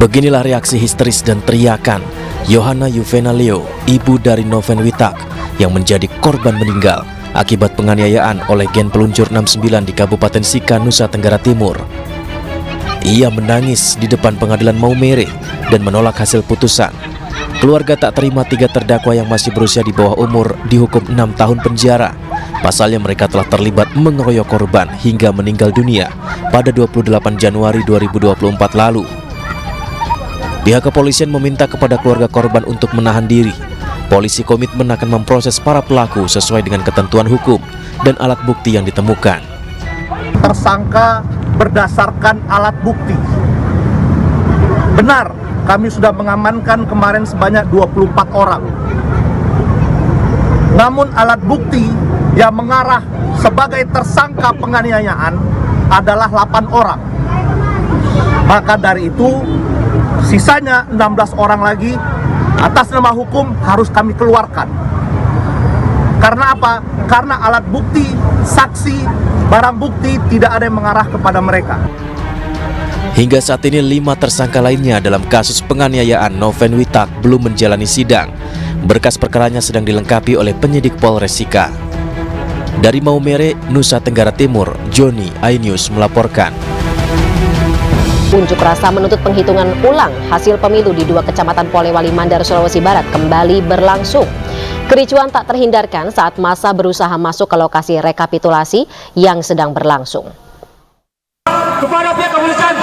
Beginilah reaksi histeris dan teriakan Yohana Yuvena Leo, ibu dari Noven Witak, yang menjadi korban meninggal akibat penganiayaan oleh geng peluncur 69 di Kabupaten Sika, Nusa Tenggara Timur. Ia menangis di depan pengadilan Maumere dan menolak hasil putusan. Keluarga tak terima 3 terdakwa yang masih berusia di bawah umur dihukum 6 tahun penjara. Pasalnya mereka telah terlibat mengeroyok korban hingga meninggal dunia pada 28 Januari 2024 lalu. Pihak kepolisian meminta kepada keluarga korban untuk menahan diri. Polisi komitmen akan memproses para pelaku sesuai dengan ketentuan hukum dan alat bukti yang ditemukan. Tersangka berdasarkan alat bukti. Benar, kami sudah mengamankan kemarin sebanyak 24 orang. Namun alat bukti yang mengarah sebagai tersangka penganiayaan adalah 8 orang. Maka dari itu, sisanya 16 orang lagi atas nama hukum harus kami keluarkan. Karena apa? Karena alat bukti, saksi, barang bukti tidak ada yang mengarah kepada mereka. Hingga saat ini 5 tersangka lainnya dalam kasus penganiayaan Noven Witak belum menjalani sidang. Berkas perkaranya sedang dilengkapi oleh penyidik Polres Sika. Dari Maumere, Nusa Tenggara Timur, Joni iNews melaporkan. Unjuk rasa menuntut penghitungan ulang hasil pemilu di 2 kecamatan Polewali Mandar, Sulawesi Barat kembali berlangsung. Kericuan tak terhindarkan saat massa berusaha masuk ke lokasi rekapitulasi yang sedang berlangsung. Kepada pihak kepolisian,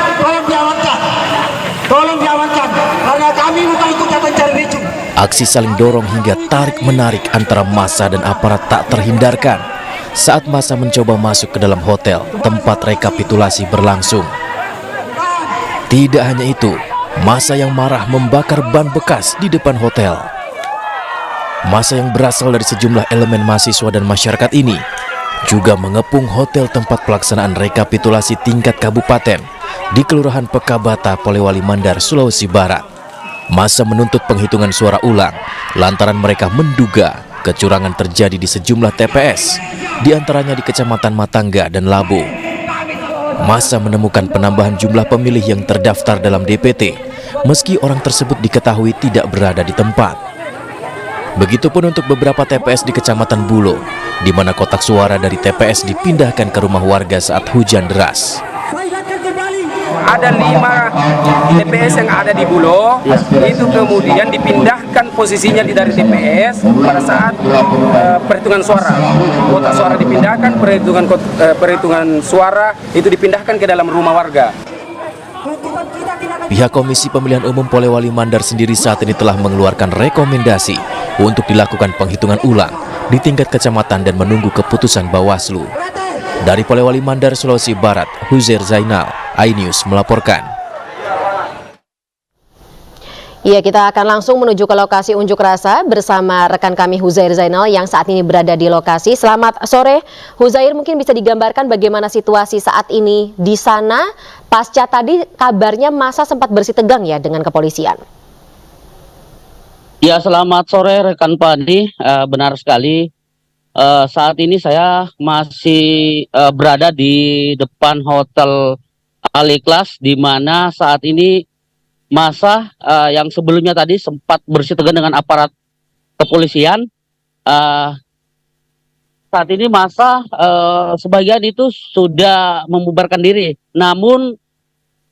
tolong diamankan, karena kami bukan ikut mencari ricu. Aksi saling dorong hingga tarik-menarik antara massa dan aparat tak terhindarkan saat massa mencoba masuk ke dalam hotel tempat rekapitulasi berlangsung. Tidak hanya itu, massa yang marah membakar ban bekas di depan hotel. Massa yang berasal dari sejumlah elemen mahasiswa dan masyarakat ini juga mengepung hotel tempat pelaksanaan rekapitulasi tingkat kabupaten di Kelurahan Pekabata, Polewali Mandar, Sulawesi Barat. Massa menuntut penghitungan suara ulang lantaran mereka menduga kecurangan terjadi di sejumlah TPS, di antaranya di Kecamatan Matangga dan Labu. Massa menemukan penambahan jumlah pemilih yang terdaftar dalam DPT, meski orang tersebut diketahui tidak berada di tempat. Begitupun untuk beberapa TPS di Kecamatan Bulo, di mana kotak suara dari TPS dipindahkan ke rumah warga saat hujan deras. Ada 5 TPS yang ada di Bulo, itu kemudian dipindahkan posisinya dari TPS pada saat perhitungan suara. Kotak suara dipindahkan, perhitungan suara itu dipindahkan ke dalam rumah warga. Pihak Komisi Pemilihan Umum Polewali Mandar sendiri saat ini telah mengeluarkan rekomendasi untuk dilakukan penghitungan ulang di tingkat kecamatan dan menunggu keputusan Bawaslu. Dari Polewali Mandar, Sulawesi Barat, Huzair Zainal, iNews melaporkan. Ya, kita akan langsung menuju ke lokasi unjuk rasa bersama rekan kami Huzair Zainal yang saat ini berada di lokasi. Selamat sore, Huzair, mungkin bisa digambarkan bagaimana situasi saat ini di sana pasca tadi kabarnya massa sempat bersitegang ya dengan kepolisian. Ya, selamat sore rekan Padi, benar sekali. Saat ini saya masih berada di depan Hotel Al-Ikhlas, di mana saat ini massa yang sebelumnya tadi sempat bersitegang dengan aparat kepolisian. Saat ini massa sebagian itu sudah membubarkan diri, namun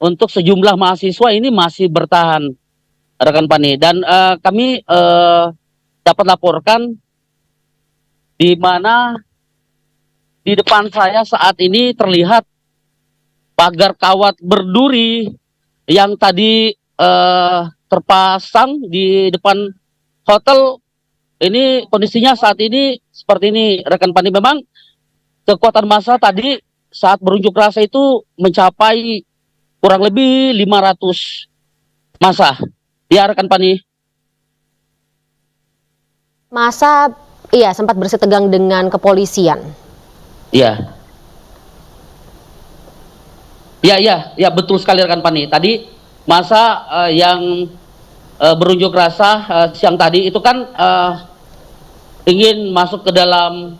untuk sejumlah mahasiswa ini masih bertahan, rekan Pani. Dan kami dapat laporkan di mana di depan saya saat ini terlihat pagar kawat berduri yang tadi terpasang di depan hotel. Ini kondisinya saat ini seperti ini, rekan Pani. Memang kekuatan massa tadi saat berunjuk rasa itu mencapai kurang lebih 500 massa. Ya, rekan Pani. Massa sempat bersitegang dengan kepolisian. Iya. Ya, betul sekali rekan Pani. Tadi massa yang berunjuk rasa siang tadi itu kan ingin masuk ke dalam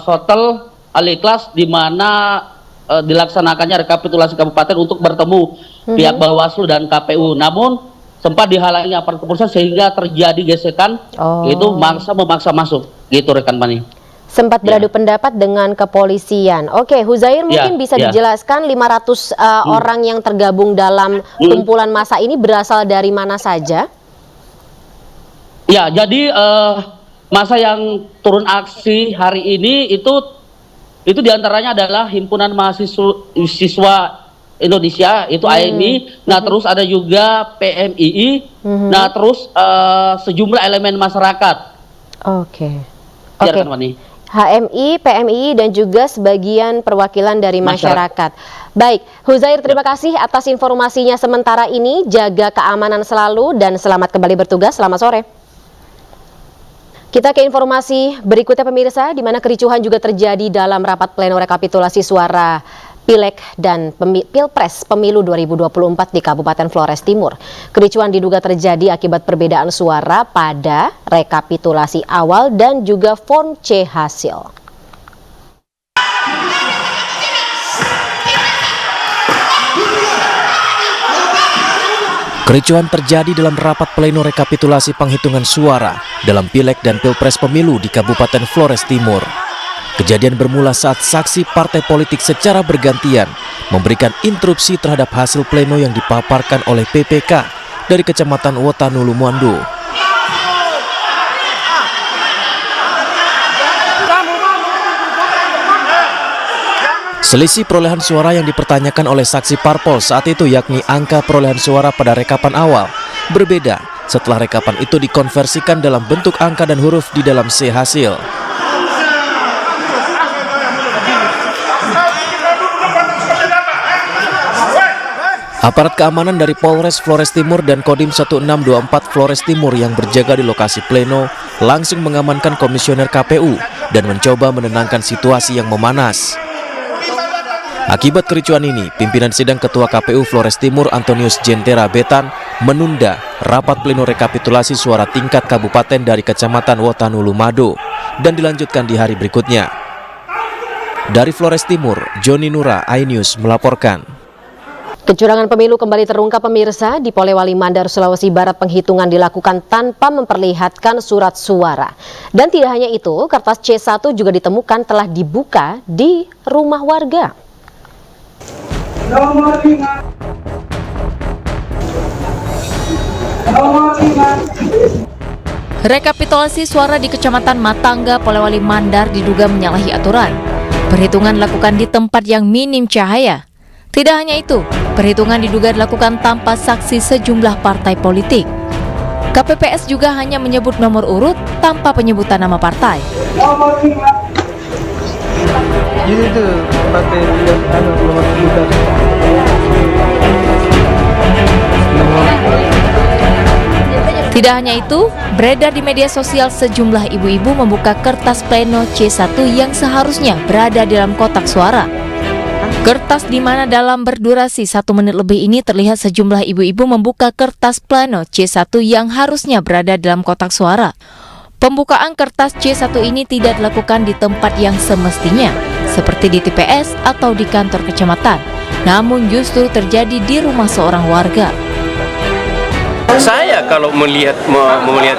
hotel Al-Ikhlas di mana dilaksanakannya rekapitulasi kabupaten untuk bertemu pihak Bawaslu dan KPU. Namun sempat dihalangi aparat kepolisian sehingga terjadi gesekan, itu memaksa masuk, gitu rekan Pani. Sempat beradu pendapat dengan kepolisian. Oke, Huzair mungkin bisa dijelaskan 500 orang yang tergabung dalam kumpulan massa ini berasal dari mana saja? Ya, jadi masa yang turun aksi hari ini itu diantaranya adalah Himpunan Mahasiswa Indonesia, itu AMI. Nah, terus ada juga PMII. Nah, terus sejumlah elemen masyarakat. Oke. HMI, PMI, dan juga sebagian perwakilan dari masyarakat. Baik, Huzair, terima kasih atas informasinya sementara ini. Jaga keamanan selalu dan selamat kembali bertugas. Selamat sore. Kita ke informasi berikutnya pemirsa, di mana kericuhan juga terjadi dalam rapat pleno rekapitulasi suara Pileg dan Pilpres Pemilu 2024 di Kabupaten Flores Timur. Kericuhan diduga terjadi akibat perbedaan suara pada rekapitulasi awal dan juga form C hasil. Kericuhan terjadi dalam rapat pleno rekapitulasi penghitungan suara dalam Pileg dan Pilpres Pemilu di Kabupaten Flores Timur. Kejadian bermula saat saksi partai politik secara bergantian memberikan interupsi terhadap hasil pleno yang dipaparkan oleh PPK dari Kecamatan Wotanulu Muando. Selisih perolehan suara yang dipertanyakan oleh saksi parpol saat itu, yakni angka perolehan suara pada rekapan awal, berbeda setelah rekapan itu dikonversikan dalam bentuk angka dan huruf di dalam C hasil. Aparat keamanan dari Polres Flores Timur dan Kodim 1624 Flores Timur yang berjaga di lokasi pleno langsung mengamankan komisioner KPU dan mencoba menenangkan situasi yang memanas. Akibat kericuan ini, pimpinan sidang Ketua KPU Flores Timur Antonius Jentera Betan menunda rapat pleno rekapitulasi suara tingkat kabupaten dari Kecamatan Wotanulu Mado dan dilanjutkan di hari berikutnya. Dari Flores Timur, Joni Nura, iNews melaporkan. Kecurangan pemilu kembali terungkap pemirsa di Polewali Mandar, Sulawesi Barat. Penghitungan dilakukan tanpa memperlihatkan surat suara. Dan tidak hanya itu, kertas C1 juga ditemukan telah dibuka di rumah warga. Rekapitulasi suara di Kecamatan Matangga, Polewali Mandar diduga menyalahi aturan. Perhitungan dilakukan di tempat yang minim cahaya. Tidak hanya itu, perhitungan diduga dilakukan tanpa saksi sejumlah partai politik. KPPS juga hanya menyebut nomor urut tanpa penyebutan nama partai. Tidak hanya itu, beredar di media sosial sejumlah ibu-ibu membuka kertas pleno C1 yang seharusnya berada di dalam kotak suara. Kertas di mana dalam berdurasi 1 menit lebih ini terlihat sejumlah ibu-ibu membuka kertas pleno C1 yang harusnya berada dalam kotak suara. Pembukaan kertas C1 ini tidak dilakukan di tempat yang semestinya, seperti di TPS atau di kantor kecamatan, namun justru terjadi di rumah seorang warga. Saya kalau melihat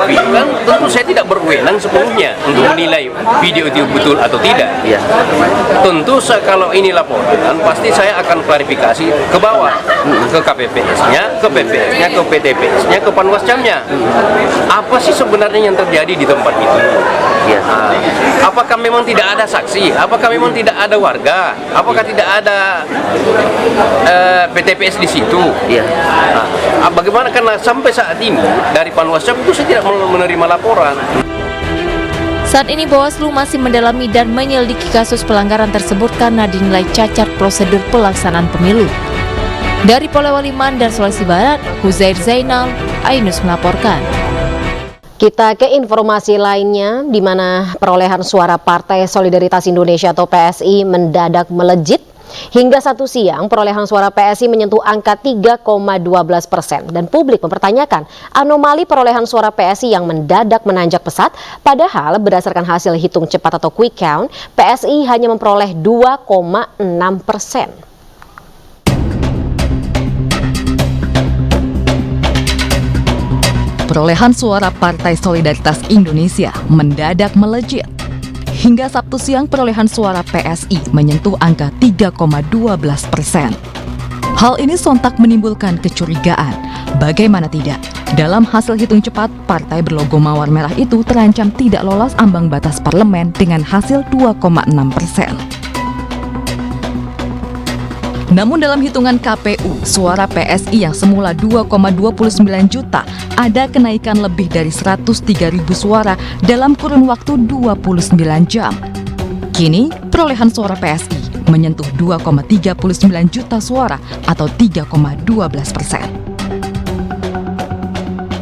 video kan tentu saya tidak berwenang sepenuhnya untuk menilai video itu betul atau tidak. Ya. Tentu kalau ini laporan pasti saya akan klarifikasi ke bawah, ke KPPS-nya, ke PPS-nya, ke PTPS-nya, ke Panwascamnya. Apa sih sebenarnya yang terjadi di tempat itu? Ya. Apakah memang tidak ada saksi? Apakah memang tidak ada warga? Apakah tidak ada PTPS di situ? Ya. Bagaimana karena sampai saat ini dari Panwascam itu saya tidak menerima laporan. Saat ini Bawaslu masih mendalami dan menyelidiki kasus pelanggaran tersebut karena dinilai cacat prosedur pelaksanaan pemilu. Dari Polewali Mandar, Sulawesi Barat, Huzair Zainal, iNews melaporkan. Kita ke informasi lainnya, di mana perolehan suara Partai Solidaritas Indonesia atau PSI mendadak melejit Hingga 1 siang, perolehan suara PSI menyentuh angka 3,12% dan publik mempertanyakan anomali perolehan suara PSI yang mendadak menanjak pesat, padahal berdasarkan hasil hitung cepat atau quick count, PSI hanya memperoleh 2,6%. Perolehan suara Partai Solidaritas Indonesia mendadak melejit. Hingga Sabtu siang perolehan suara PSI menyentuh angka 3,12%. Hal ini sontak menimbulkan kecurigaan. Bagaimana tidak? Dalam hasil hitung cepat, partai berlogo mawar merah itu terancam tidak lolos ambang batas parlemen dengan hasil 2,6%. Namun dalam hitungan KPU, suara PSI yang semula 2,29 juta ada kenaikan lebih dari 103.000 suara dalam kurun waktu 29 jam. Kini, perolehan suara PSI menyentuh 2,39 juta suara atau 3,12%.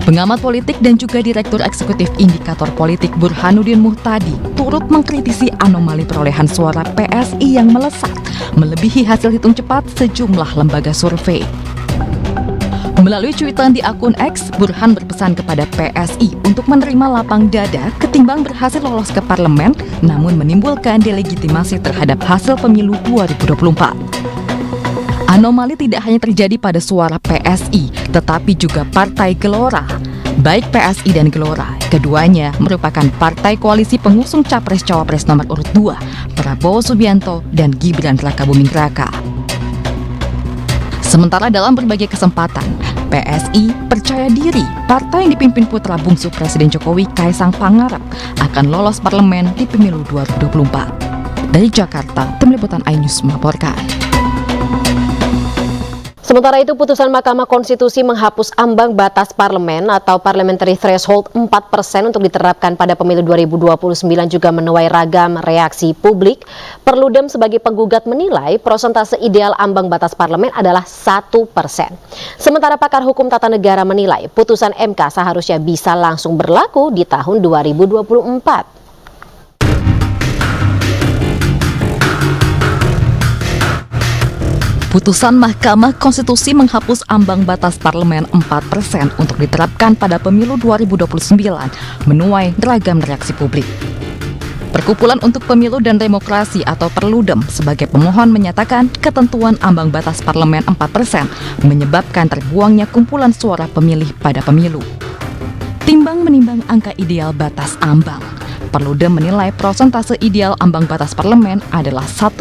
Pengamat politik dan juga Direktur Eksekutif Indikator Politik Burhanuddin Muhtadi turut mengkritisi anomali perolehan suara PSI yang melesat, melebihi hasil hitung cepat sejumlah lembaga survei. Melalui cuitan di akun X, Burhan berpesan kepada PSI untuk menerima lapang dada ketimbang berhasil lolos ke parlemen, namun menimbulkan delegitimasi terhadap hasil pemilu 2024. Anomali tidak hanya terjadi pada suara PSI, tetapi juga Partai Gelora. Baik PSI dan Gelora, keduanya merupakan partai koalisi pengusung Capres-Cawapres nomor urut 2, Prabowo Subianto dan Gibran Rakabuming Raka. Sementara dalam berbagai kesempatan, PSI percaya diri partai yang dipimpin putra bungsu Presiden Jokowi Kaisang Pangarep akan lolos parlemen di pemilu 2024. Dari Jakarta, Tim Liputan iNews melaporkan. Sementara itu, putusan Mahkamah Konstitusi menghapus ambang batas parlemen atau parliamentary threshold 4% untuk diterapkan pada pemilu 2029 juga menuai ragam reaksi publik. Perludem sebagai penggugat menilai persentase ideal ambang batas parlemen adalah 1%. Sementara pakar hukum tata negara menilai putusan MK seharusnya bisa langsung berlaku di tahun 2024. Putusan Mahkamah Konstitusi menghapus ambang batas parlemen 4% untuk diterapkan pada pemilu 2029 menuai beragam reaksi publik. Perkumpulan untuk Pemilu dan Demokrasi atau Perludem sebagai pemohon menyatakan ketentuan ambang batas parlemen 4% menyebabkan terbuangnya kumpulan suara pemilih pada pemilu. Timbang menimbang angka ideal batas ambang, Perludem menilai persentase ideal ambang batas parlemen adalah 1%.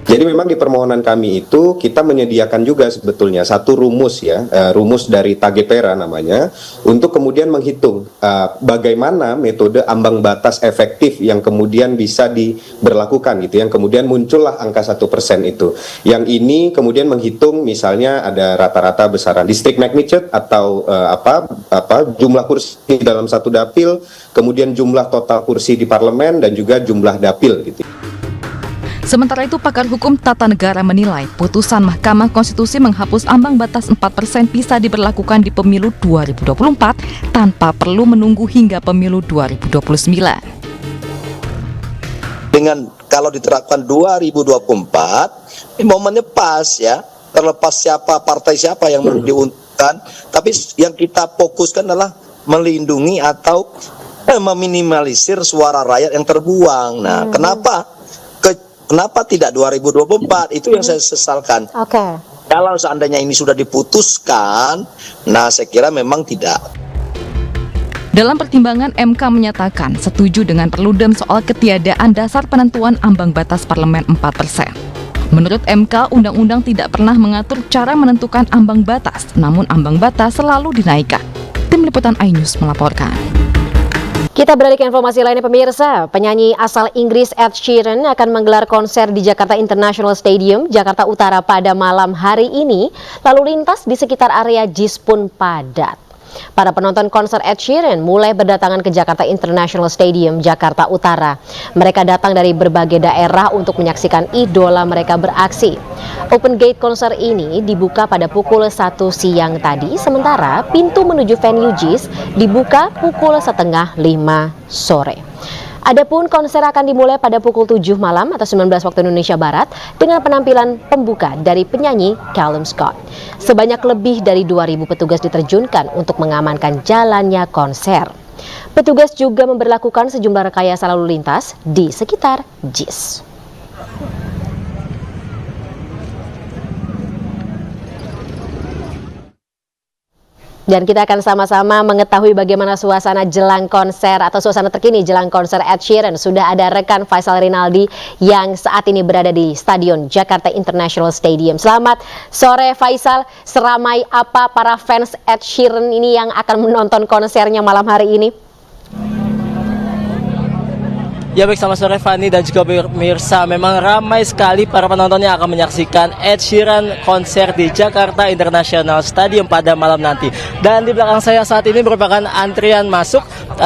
Jadi memang di permohonan kami itu kita menyediakan juga sebetulnya satu rumus ya, rumus dari Tagepera namanya, untuk kemudian menghitung bagaimana metode ambang batas efektif yang kemudian bisa diberlakukan gitu, yang kemudian muncullah angka 1% itu. Yang ini kemudian menghitung misalnya ada rata-rata besaran district magnitude atau jumlah kursi dalam satu dapil, kemudian jumlah total kursi di parlemen dan juga jumlah dapil gitu. Sementara itu, pakar hukum tata negara menilai putusan Mahkamah Konstitusi menghapus ambang batas 4% bisa diberlakukan di pemilu 2024 tanpa perlu menunggu hingga pemilu 2029. Dengan kalau diterapkan 2024, momennya pas ya, terlepas siapa partai siapa yang diuntungkan, tapi yang kita fokuskan adalah melindungi atau meminimalisir suara rakyat yang terbuang. Nah, Kenapa tidak 2024? Itu yang saya sesalkan. Oke. Kalau seandainya ini sudah diputuskan, nah saya kira memang tidak. Dalam pertimbangan, MK menyatakan setuju dengan Perludem soal ketiadaan dasar penentuan ambang batas parlemen 4%. Menurut MK, undang-undang tidak pernah mengatur cara menentukan ambang batas, namun ambang batas selalu dinaikkan. Tim Liputan iNews melaporkan. Kita beralih ke informasi lainnya pemirsa. Penyanyi asal Inggris Ed Sheeran akan menggelar konser di Jakarta International Stadium, Jakarta Utara pada malam hari ini. Lalu lintas di sekitar area JIS pun padat. Para penonton konser Ed Sheeran mulai berdatangan ke Jakarta International Stadium, Jakarta Utara. Mereka datang dari berbagai daerah untuk menyaksikan idola mereka beraksi. Open gate konser ini dibuka pada pukul 1 siang tadi, sementara pintu menuju venue JIS dibuka pukul setengah 5 sore. Adapun konser akan dimulai pada pukul 7 malam atau 19 waktu Indonesia Barat dengan penampilan pembuka dari penyanyi Callum Scott. Sebanyak lebih dari 2.000 petugas diterjunkan untuk mengamankan jalannya konser. Petugas juga memberlakukan sejumlah rekayasa lalu lintas di sekitar JIS. Dan kita akan sama-sama mengetahui bagaimana suasana jelang konser atau suasana terkini jelang konser Ed Sheeran. Sudah ada rekan Faisal Rinaldi yang saat ini berada di Stadion Jakarta International Stadium. Selamat sore Faisal, seramai apa para fans Ed Sheeran ini yang akan menonton konsernya malam hari ini? Ya baik, selamat sore Fani dan juga pemirsa. Memang ramai sekali para penonton yang akan menyaksikan Ed Sheeran konser di Jakarta International Stadium pada malam nanti. Dan di belakang saya saat ini merupakan antrian masuk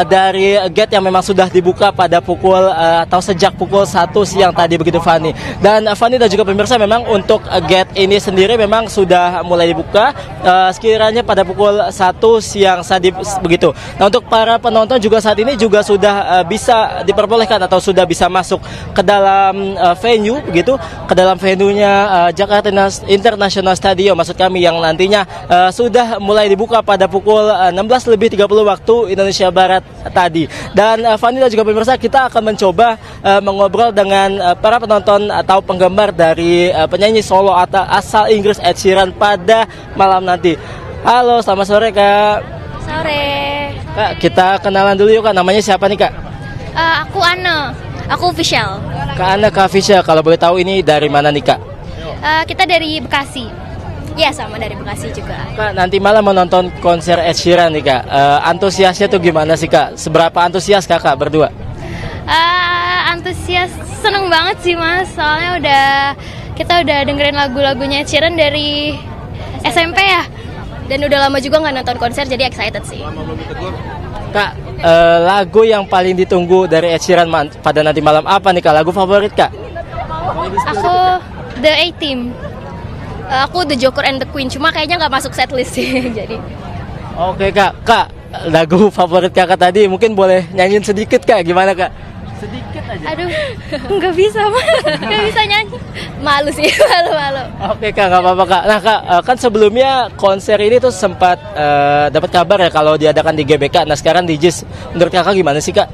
dari gate yang memang sudah dibuka pada pukul atau sejak pukul 1 siang tadi begitu Fani. Dan Fani dan juga pemirsa, memang untuk gate ini sendiri memang sudah mulai dibuka sekiranya pada pukul 1 siang tadi begitu. Nah, untuk para penonton juga saat ini juga sudah bisa diperbolehkan atau sudah bisa masuk ke dalam venue begitu, ke dalam venue-nya Jakarta International Stadium maksud kami, yang nantinya sudah mulai dibuka pada pukul 16:30 waktu Indonesia Barat tadi. Dan Fani dan juga pemirsa, kita akan mencoba mengobrol dengan para penonton atau penggemar dari penyanyi solo asal Inggris Ed Sheeran pada malam nanti. Halo, selamat sore Kak. Sore. Kak, kita kenalan dulu yuk Kak, namanya siapa nih Kak? Aku Anne, aku official. Kak Anne, Kak Fisya, kalau boleh tahu ini dari mana nih Kak? Kita dari Bekasi. Ya, sama dari Bekasi juga. Kak, nanti malam mau nonton konser Ed Sheeran nih Kak. Antusiasnya tuh gimana sih Kak? Seberapa antusias Kakak berdua? Antusias, seneng banget sih Mas. Soalnya kita udah dengerin lagu-lagunya Ed Sheeran dari SMP ya. Dan udah lama juga nggak nonton konser, jadi excited sih. Kak, lagu yang paling ditunggu dari Ed Sheeran pada nanti malam apa nih Kak? Lagu favorit Kak? Aku The A-Team. Aku The Joker and the Queen, cuma kayaknya nggak masuk setlist sih. Jadi. Oke Kak, lagu favorit Kakak tadi mungkin boleh nyanyiin sedikit Kak, gimana Kak? Sedikit aja. Aduh, nggak bisa nggak bisa nyanyi. Malu sih, malu. Oke Kak, nggak apa-apa Kak. Nah Kak, kan sebelumnya konser ini tuh sempat dapat kabar ya kalau diadakan di GBK. Nah sekarang di JIS, menurut Kakak gimana sih Kak?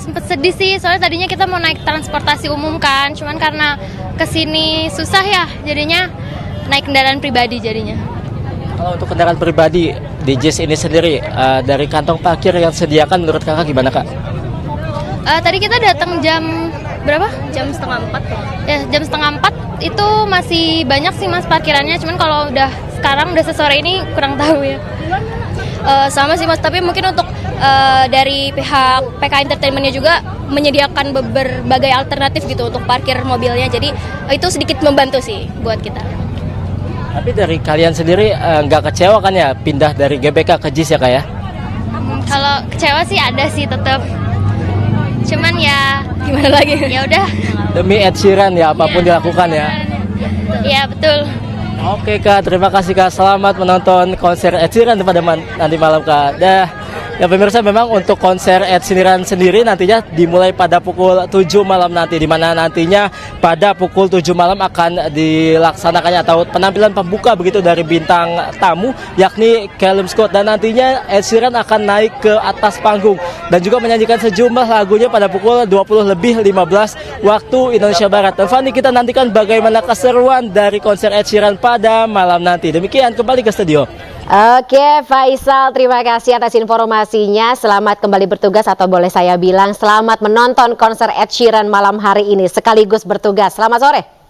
Sempet sedih sih, soalnya tadinya kita mau naik transportasi umum kan, cuman karena kesini susah ya, jadinya naik kendaraan pribadi jadinya. Kalau untuk kendaraan pribadi di JIS ini sendiri, dari kantong parkir yang sediakan menurut Kakak gimana Kak? Tadi kita datang jam berapa? Jam 3:30. Ya, jam 3:30 itu masih banyak sih Mas parkirannya, cuman kalau sekarang udah sesore ini kurang tahu ya. Sama sih Mas, tapi mungkin untuk dari pihak PK Entertainment-nya juga menyediakan berbagai alternatif gitu untuk parkir mobilnya, jadi itu sedikit membantu sih buat kita. Tapi dari kalian sendiri nggak kecewa kan ya pindah dari GBK ke JIS ya Kak ya? Kalau kecewa sih ada sih tetap. Cuman ya gimana lagi? Ya udah. Demi Ed Sheeran ya, apapun dilakukan ya. Iya betul. Oke Kak, terima kasih Kak. Selamat menonton konser Ed Sheeran pada nanti malam Kak. Ya pemirsa, memang untuk konser Ed Sheeran sendiri nantinya dimulai pada pukul 7 malam nanti, di mana nantinya pada pukul 7 malam akan dilaksanakannya atau penampilan pembuka begitu dari bintang tamu yakni Callum Scott, dan nantinya Ed Sheeran akan naik ke atas panggung dan juga menyanyikan sejumlah lagunya pada pukul 20:15 waktu Indonesia Barat. Dan Fani, kita nantikan bagaimana keseruan dari konser Ed Sheeran pada malam nanti. Demikian, kembali ke studio. Oke Faisal, terima kasih atas informasinya. Selamat kembali bertugas, atau boleh saya bilang selamat menonton konser Ed Sheeran malam hari ini sekaligus bertugas. Selamat sore.